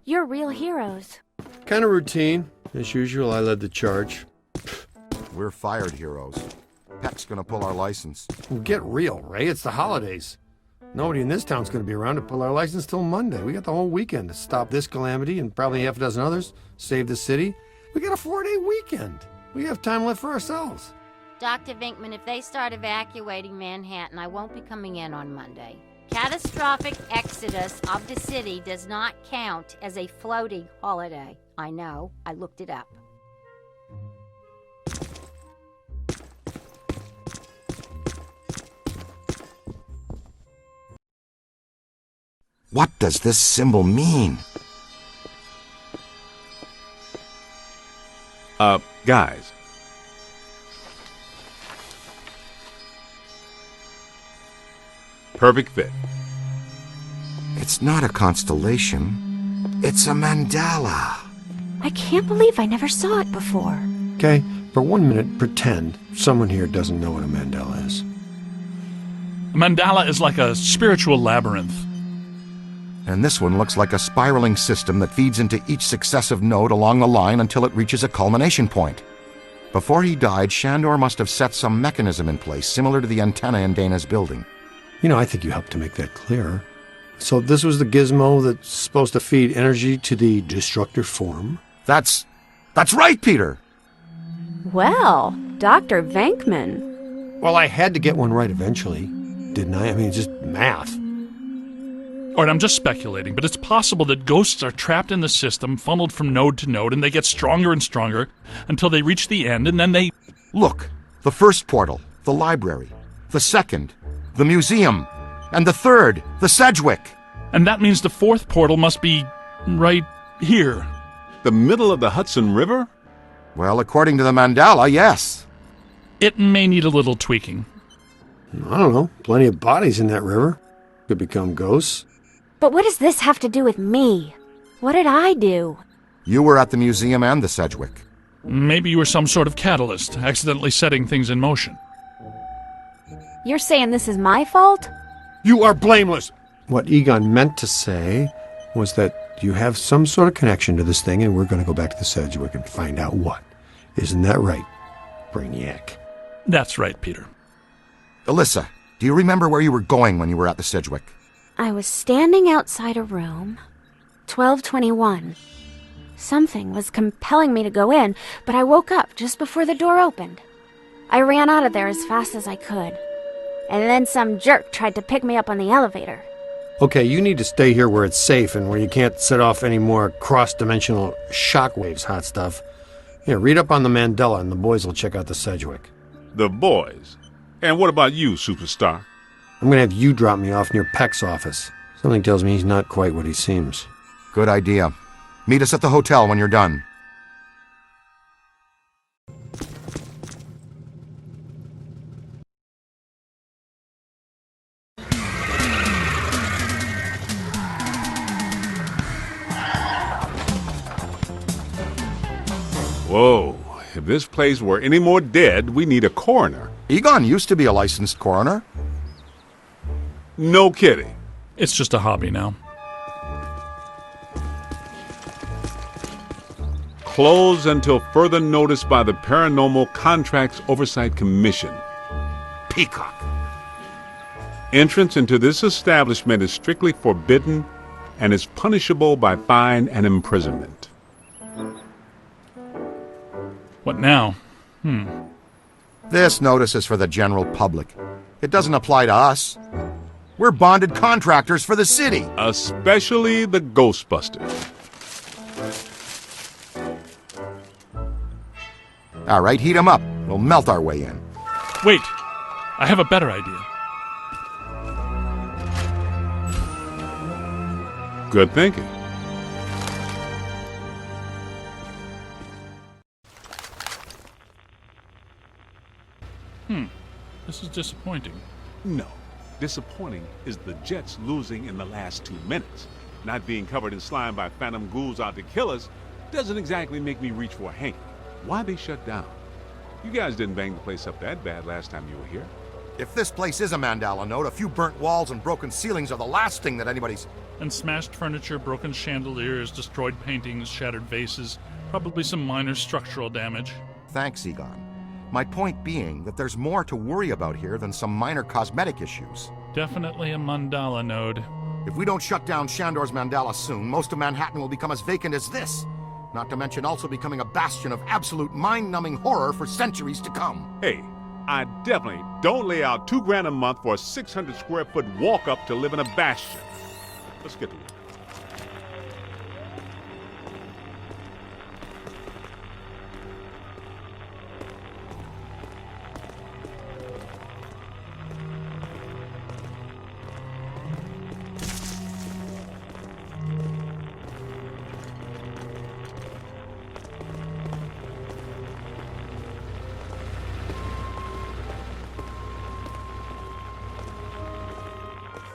You're real heroes. Kind of routine. As usual, I led the charge. We're fired heroes. Peck's gonna pull our license. Well, get real, Ray. It's the holidays. Nobody in this town's gonna be around to pull our license till Monday. We got the whole weekend to stop this calamity and probably half a dozen others, save the city. We got a 4-day weekend. We have time left for ourselves. Dr. Vinkman, if they start evacuating Manhattan, I won't be coming in on Monday. Catastrophic exodus of the city does not count as a floating holiday. I know. I looked it up. What does this symbol mean? Guys. Perfect fit. It's not a constellation. It's a mandala. I can't believe I never saw it before. Okay, for 1 minute, pretend someone here doesn't know what a mandala is. A mandala is like a spiritual labyrinth. And this one looks like a spiraling system that feeds into each successive node along the line until it reaches a culmination point. Before he died, Shandor must have set some mechanism in place, similar to the antenna in Dana's building. You know, I think you helped to make that clearer. So this was the gizmo that's supposed to feed energy to the destructor form? That's right, Peter! Well, Dr. Venkman. Well, I had to get one right eventually, didn't I? I mean, it's just math. All right, I'm just speculating, but it's possible that ghosts are trapped in the system, funneled from node to node, and they get stronger and stronger until they reach the end, and then they... Look, the first portal, the library. The second, the museum. And the third, the Sedgwick. And that means the fourth portal must be right here. The middle of the Hudson River? Well, according to the mandala, yes. It may need a little tweaking. I don't know. Plenty of bodies in that river. Could become ghosts. But what does this have to do with me? What did I do? You were at the museum and the Sedgwick. Maybe you were some sort of catalyst, accidentally setting things in motion. You're saying this is my fault? You are blameless! What Egon meant to say was that you have some sort of connection to this thing, and we're going to go back to the Sedgwick and find out what. Isn't that right, Brainiac? That's right, Peter. Alyssa, do you remember where you were going when you were at the Sedgwick? I was standing outside a room, 1221. Something was compelling me to go in, but I woke up just before the door opened. I ran out of there as fast as I could. And then some jerk tried to pick me up on the elevator. Okay, you need to stay here where it's safe and where you can't set off any more cross-dimensional shockwaves, hot stuff. Here, read up on the Mandela and the boys will check out the Sedgwick. The boys? And what about you, superstar? I'm going to have you drop me off near Peck's office. Something tells me he's not quite what he seems. Good idea. Meet us at the hotel when you're done. Whoa. If this place were any more dead, we need a coroner. Egon used to be a licensed coroner. No kidding. It's just a hobby now. Closed until further notice by the Paranormal Contracts Oversight Commission. Peacock. Entrance into this establishment is strictly forbidden and is punishable by fine and imprisonment. What now? This notice is for the general public. It doesn't apply to us. We're bonded contractors for the city. Especially the Ghostbusters. All right, heat 'em up. We'll melt our way in. Wait, I have a better idea. Good thinking. This is disappointing. No. Disappointing is the Jets losing in the last 2 minutes. Not being covered in slime by phantom ghouls out to kill us doesn't exactly make me reach for a hanky. Why they shut down? You guys didn't bang the place up that bad last time you were here. If this place is a Mandala node, a few burnt walls and broken ceilings are the last thing that anybody's... And smashed furniture, broken chandeliers, destroyed paintings, shattered vases, probably some minor structural damage. Thanks, Egon. My point being that there's more to worry about here than some minor cosmetic issues. Definitely a mandala node. If we don't shut down Shandor's Mandala soon, most of Manhattan will become as vacant as this. Not to mention also becoming a bastion of absolute mind-numbing horror for centuries to come. Hey, I definitely don't lay out $2,000 a month for a 600 square foot walk-up to live in a bastion. Let's get to it.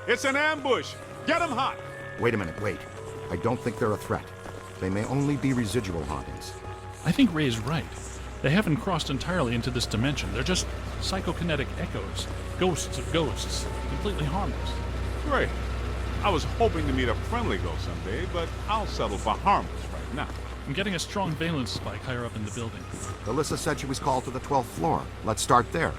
It's an ambush! Get 'em hot! Wait a minute, wait. I don't think they're a threat. They may only be residual hauntings. I think Ray is right. They haven't crossed entirely into this dimension. They're just psychokinetic echoes, ghosts of ghosts, completely harmless. Great. I was hoping to meet a friendly ghost someday, but I'll settle for harmless right now. I'm getting a strong valence spike higher up in the building. Alyssa said she was called to the 12th floor. Let's start there.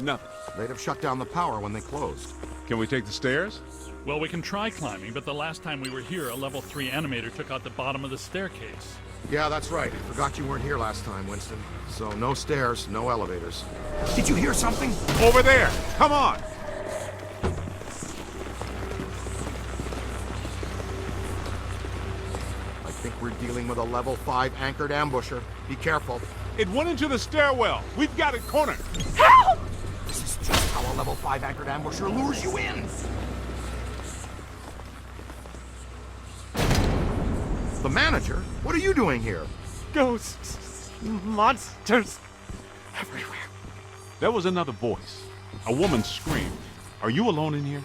Nothing. They'd have shut down the power when they closed. Can we take the stairs? Well, we can try climbing, but the last time we were here, a level 3 animator took out the bottom of the staircase. Yeah, that's right. I forgot you weren't here last time, Winston. So no stairs, no elevators. Did you hear something? Over there! Come on! I think we're dealing with a level 5 anchored ambusher. Be careful. It went into the stairwell. We've got it cornered. Help! This is just how a level 5 anchored ambusher lures you in. The manager? What are you doing here? Ghosts, monsters, everywhere. There was another voice. A woman screamed. Are you alone in here?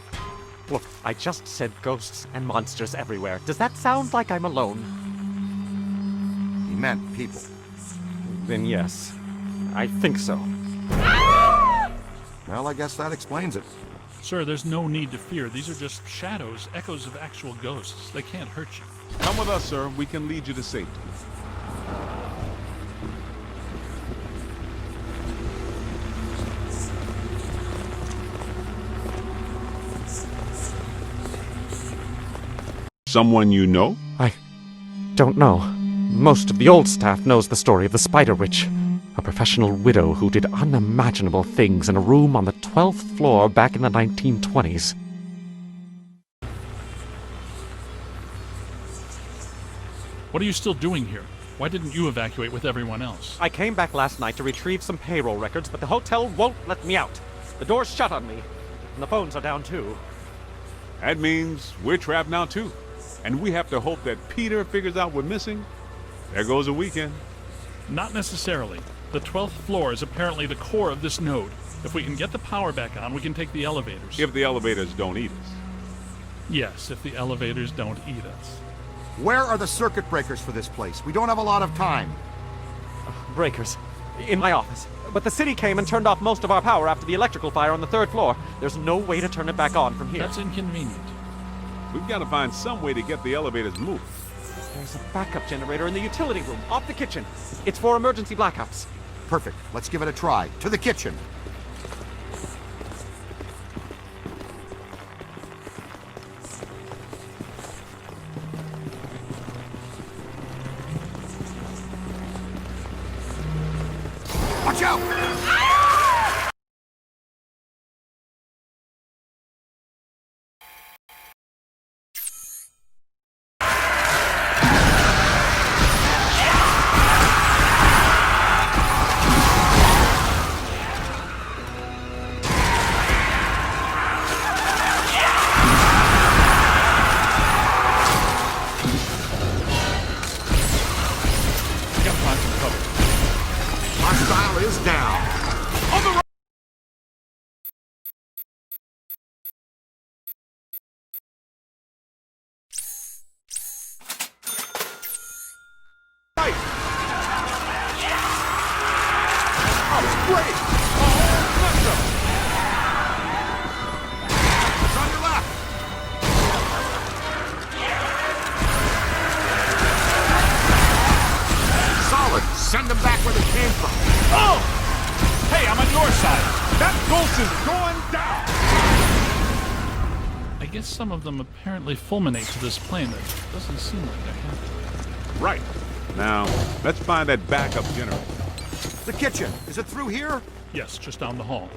Look, I just said ghosts and monsters everywhere. Does that sound like I'm alone? He meant people. Then yes, I think so. Well, I guess that explains it. Sir, there's no need to fear. These are just shadows, echoes of actual ghosts. They can't hurt you. Come with us, sir. We can lead you to safety. Someone you know? I don't know. Most of the old staff knows the story of the Spider Witch, a professional widow who did unimaginable things in a room on the 12th floor back in the 1920s. What are you still doing here? Why didn't you evacuate with everyone else? I came back last night to retrieve some payroll records, but the hotel won't let me out. The door's shut on me, and the phones are down too. That means we're trapped now, too. And we have to hope that Peter figures out we're missing. There goes a weekend. Not necessarily. The 12th floor is apparently the core of this node. If we can get the power back on, we can take the elevators. If the elevators don't eat us. Yes, if the elevators don't eat us. Where are the circuit breakers for this place? We don't have a lot of time. Breakers. In my office. But the city came and turned off most of our power after the electrical fire on the 3rd floor. There's no way to turn it back on from here. That's inconvenient. We've got to find some way to get the elevators moved. There's a backup generator in the utility room, off the kitchen. It's for emergency blackouts. Perfect. Let's give it a try. To the kitchen. Watch out! is down. On the right! Oh, it's great! Oh, awesome! It's on your left. Solid. Send them back where they came from. Oh! Hey, I'm on your side. That ghost is going down! I guess some of them apparently fulminate to this plane. That doesn't seem like they have to. Right. Now, let's find that backup generator. The kitchen. Is it through here? Yes, just down the hall.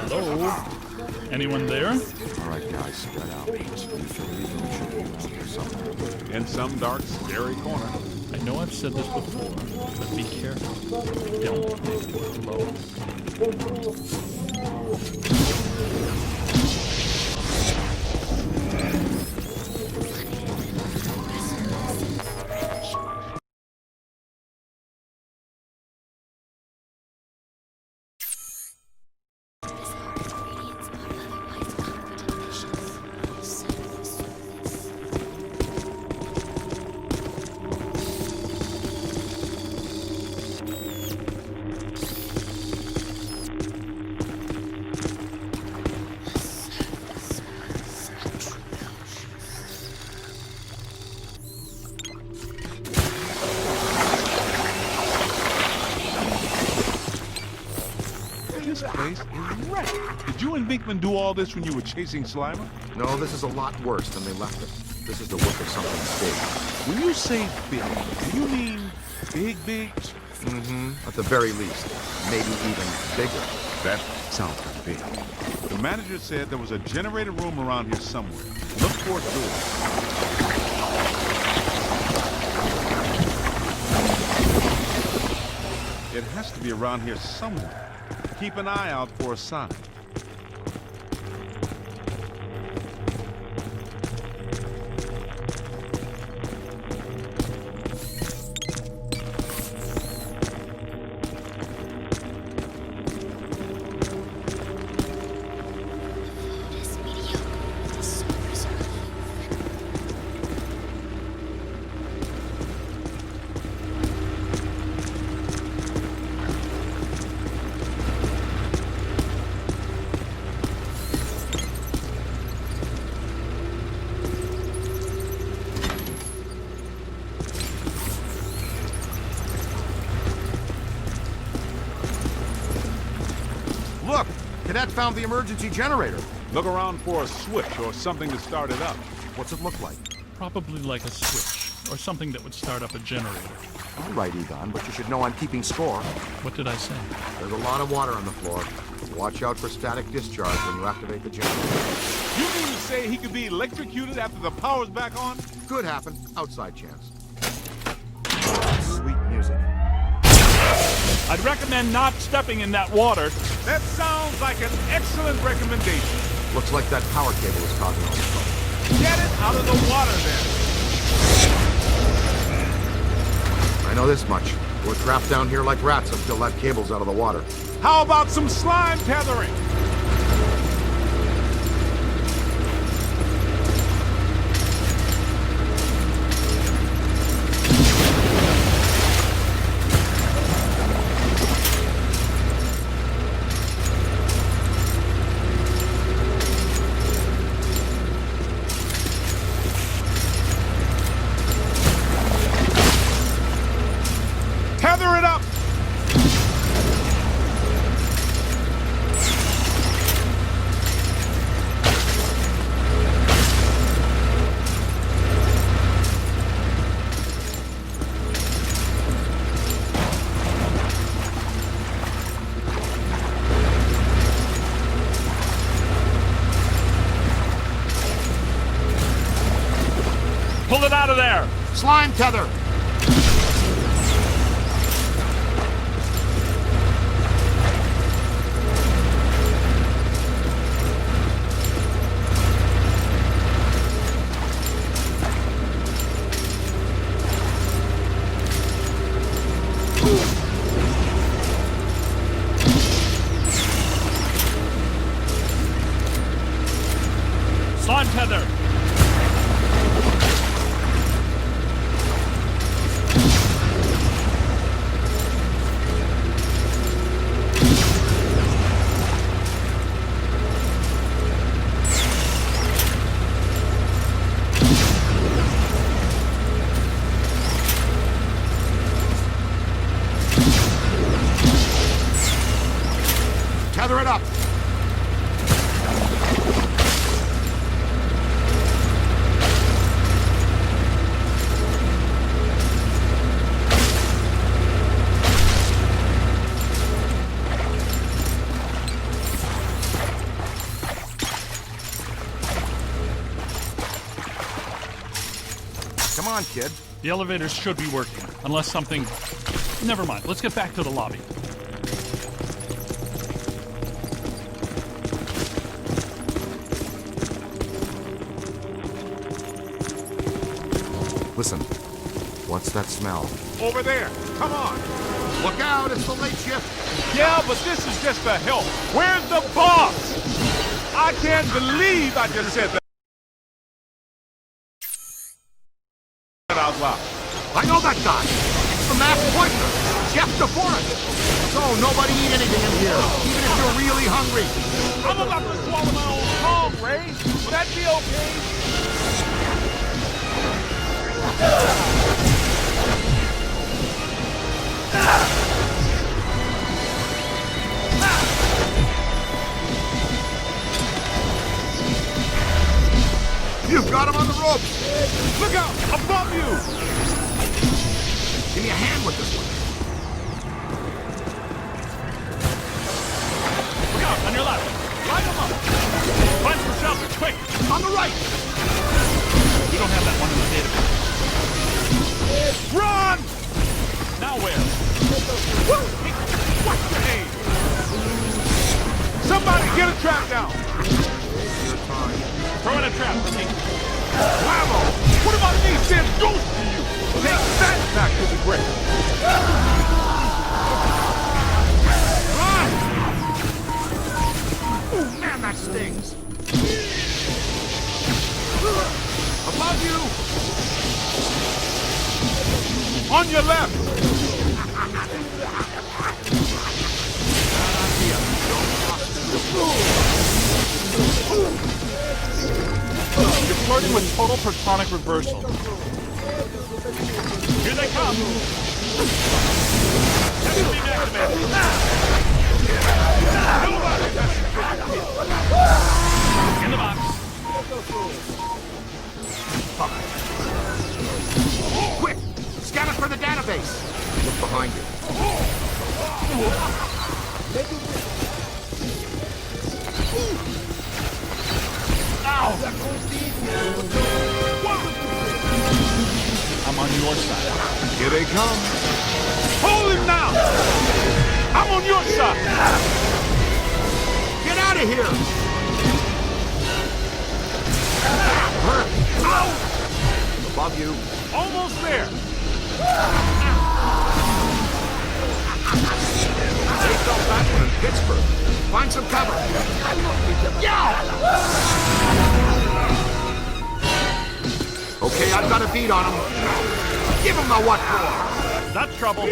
Hello? Anyone there? All right, guys, spread out. This utility room should be around here somewhere. In some dark, scary corner. I know I've said this before, but be careful. Don't make it low. This place is wrecked. Did you and Vinkman do all this when you were chasing Slimer? No, this is a lot worse than they left it. This is the work of something big. When you say big, do you mean big, big? Mm-hmm. At the very least. Maybe even bigger. That sounds pretty big. The manager said there was a generator room around here somewhere. Look for a door. It has to be around here somewhere. Keep an eye out for a sign. Look! Cadet found the emergency generator. Look around for a switch or something to start it up. What's it look like? Probably like a switch, or something that would start up a generator. All right, Egon, but you should know I'm keeping score. What did I say? There's a lot of water on the floor. Watch out for static discharge when you activate the generator. You mean to say he could be electrocuted after the power's back on? Could happen. Outside chance. Sweet music. I'd recommend not stepping in that water. That sounds like an excellent recommendation. Looks like that power cable is causing all the trouble. Get it out of the water then. I know this much. We're trapped down here like rats until that cable's out of the water. How about some slime tethering? Tether it up! Pull it out of there! Slime tether! Slime tether! Tether it up! Come on, kid. The elevators should be working, unless something... Never mind, let's get back to the lobby. Listen, what's that smell? Over there. Come on. Look out, it's the late shift. Yeah, but this is just a help. Where's the boss? I can't believe I just said that out loud. I know that guy. It's the masked poisoner, Jeff DeForest. So nobody eat anything in here, even if you're really hungry. I'm about to swallow my own tongue, Ray. Will that be okay? You've got him on the ropes. Look out! Above you! Give me a hand with this one. Look out, on your left! Line them up! Find some shelter, quick! On the right. We don't have that one in the database. Run! Now where? Hey, what's your name? Somebody get a trap down! Throw in a trap for me. Bravo! What about me saying ghost to you? Take that back to the grave. Run! Oh, man, that stings. Above you. On your left. You're flirting with total protonic reversal. Here they come! That's to be activated. In the box. Quick! Scan it for the database. Look behind you. Ow! I'm on your side. Here they come. Hold him now! I'm on your side! Get out of here! Ow! Above you. Almost there! They fell back in Pittsburgh. Find some cover. Okay, I've got a beat on him. Give him the what for. That's trouble.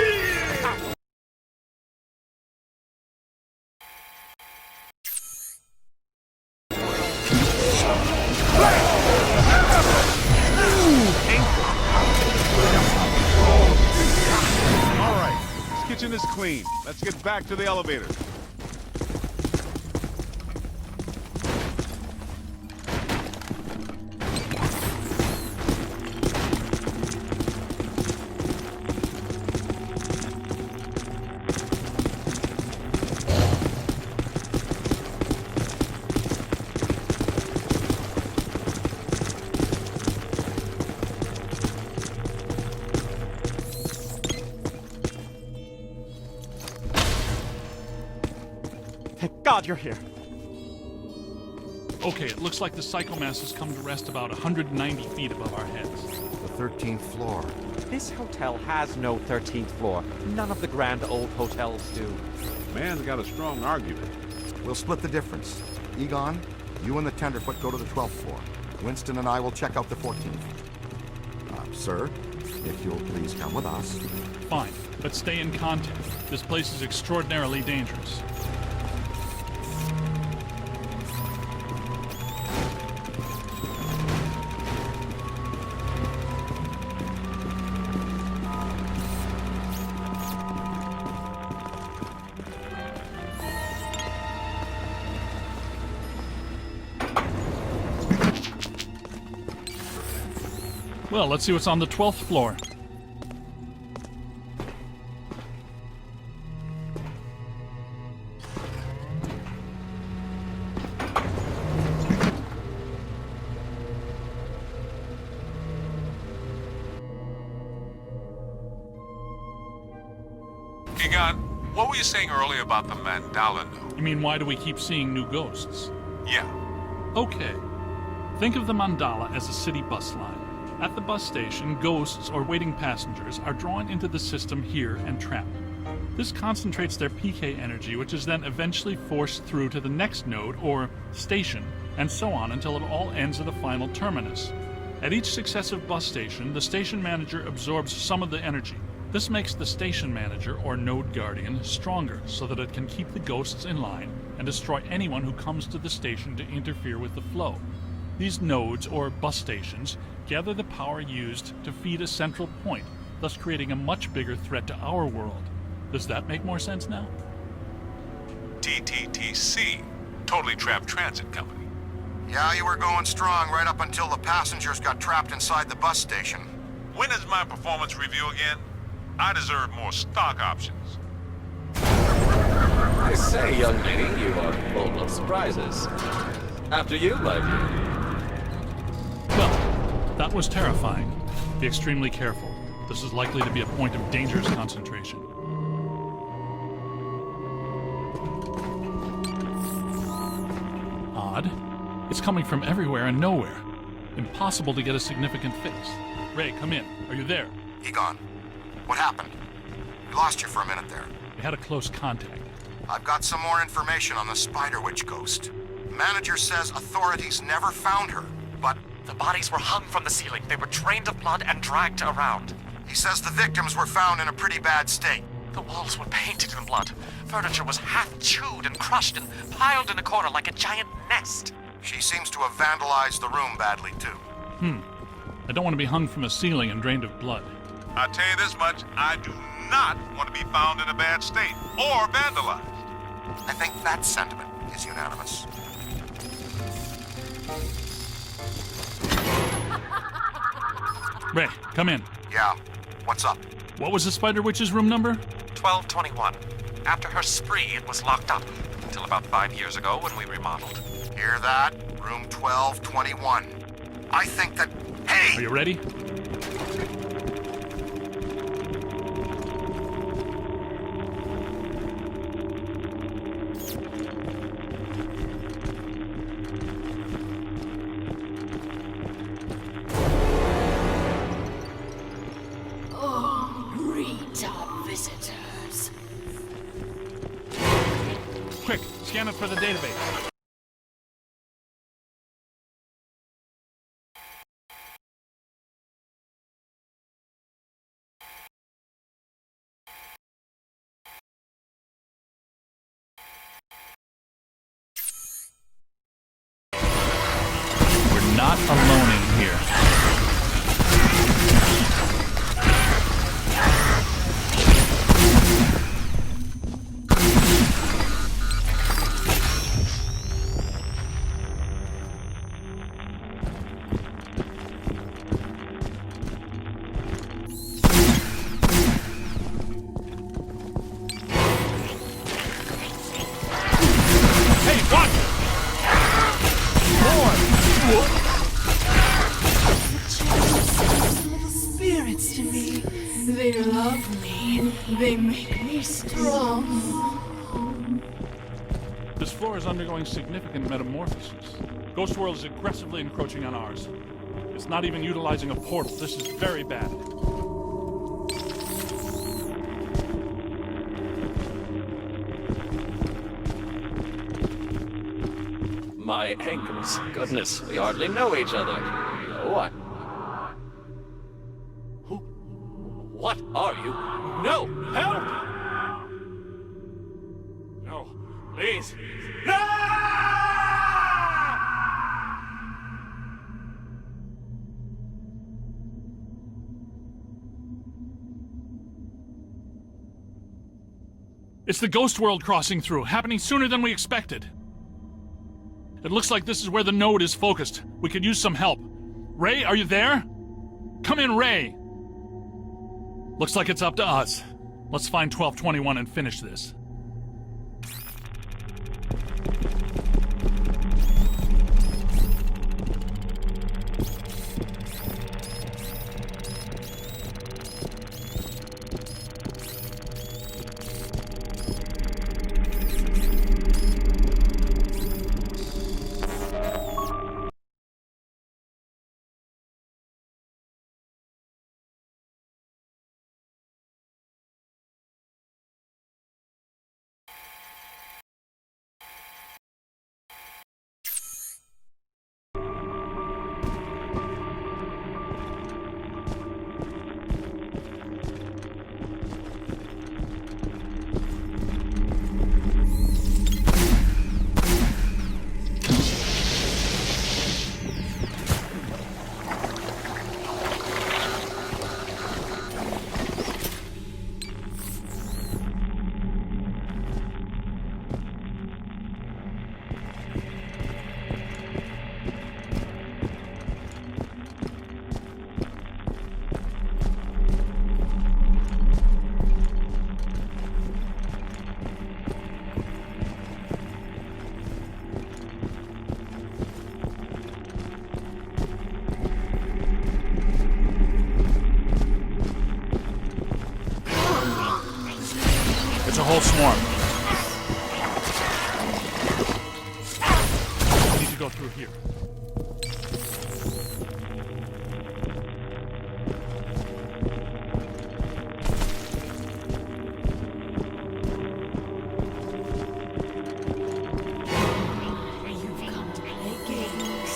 All right, this kitchen is clean. Let's get back to the elevator. glad you're here. Okay, it looks like the psychomass has come to rest about 190 feet above our heads. The 13th floor. This hotel has no 13th floor. None of the grand old hotels do. Man's got a strong argument. We'll split the difference. Egon, you and the tenderfoot go to the 12th floor. Winston and I will check out the 14th. Sir, if you'll please come with us. Fine, but stay in contact. This place is extraordinarily dangerous. Well, let's see what's on the 12th floor. Egon, what were you saying earlier about the mandala node? You mean, why do we keep seeing new ghosts? Yeah. Okay. Think of the mandala as a city bus line. At the bus station, ghosts or waiting passengers are drawn into the system here and trapped. This concentrates their PK energy, which is then eventually forced through to the next node or station, and so on until it all ends at a final terminus. At each successive bus station, the station manager absorbs some of the energy. This makes the station manager or node guardian stronger so that it can keep the ghosts in line and destroy anyone who comes to the station to interfere with the flow. These nodes, or bus stations, gather the power used to feed a central point, thus creating a much bigger threat to our world. Does that make more sense now? TTTC, Totally Trapped Transit Company. Yeah, you were going strong right up until the passengers got trapped inside the bus station. When is my performance review again? I deserve more stock options. I say, young lady, you are full of surprises. After you, my dear. Well, that was terrifying. Be extremely careful. This is likely to be a point of dangerous concentration. Odd. It's coming from everywhere and nowhere. Impossible to get a significant fix. Ray, come in. Are you there? Egon, what happened? We lost you for a minute there. We had a close contact. I've got some more information on the Spider Witch ghost. Manager says authorities never found her, but The bodies were hung from the ceiling. They were drained of blood and dragged around. he says the victims were found in a pretty bad state. The walls were painted in blood. Furniture was half chewed and crushed and piled in a corner like a giant nest. She seems to have vandalized the room badly, too. I don't want to be hung from a ceiling and drained of blood. I'll tell you this much, I do not want to be found in a bad state or vandalized. I think that sentiment is unanimous. Ray, come in. Yeah, what's up? What was the Spider Witch's room number? 1221. After her spree, it was locked up. Until about 5 years ago when we remodeled. Hear that? Room 1221. I think that... Hey! Are you ready? Greet our visitors. Quick, scan it for the database. We're not alone in here. Hey, what? Little spirits to me. They love me. They make me strong. This floor is undergoing significant metamorphosis. Ghost World is aggressively encroaching on ours. It's not even utilizing a portal. This is very bad. My ankles. Goodness, we hardly know each other. What? Who? What are you? No! Help! No, please. No! It's the Ghost World crossing through, happening sooner than we expected. It looks like this is where the node is focused. We could use some help. Ray, are you there? Come in, Ray! Looks like it's up to us. Let's find 1221 and finish this. It's a whole swarm. We need to go through here. You've come to play games.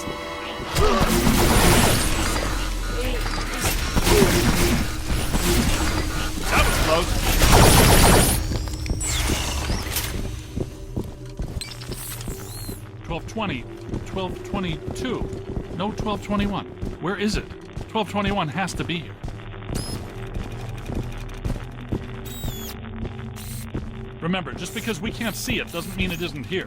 That was close. 1220, 1222. No 1221. Where is it? 1221 has to be here. Remember, just because we can't see it doesn't mean it isn't here.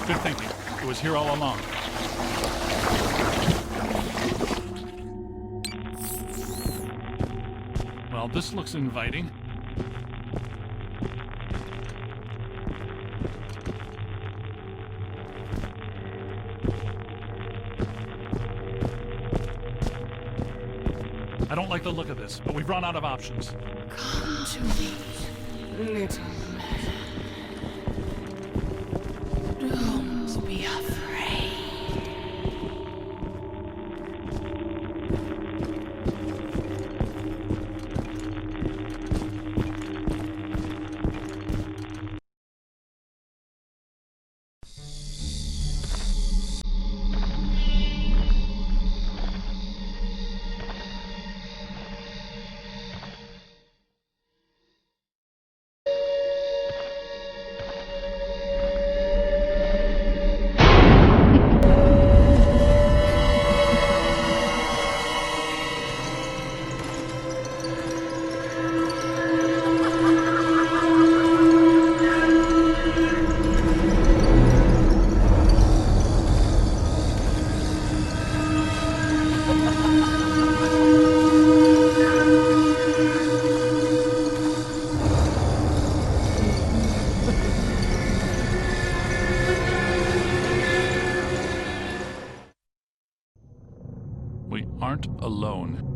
Good thinking. It was here all along. Well, this looks inviting. I don't like the look of this, but we've run out of options. Come to me, little man. Don't be afraid. We aren't alone.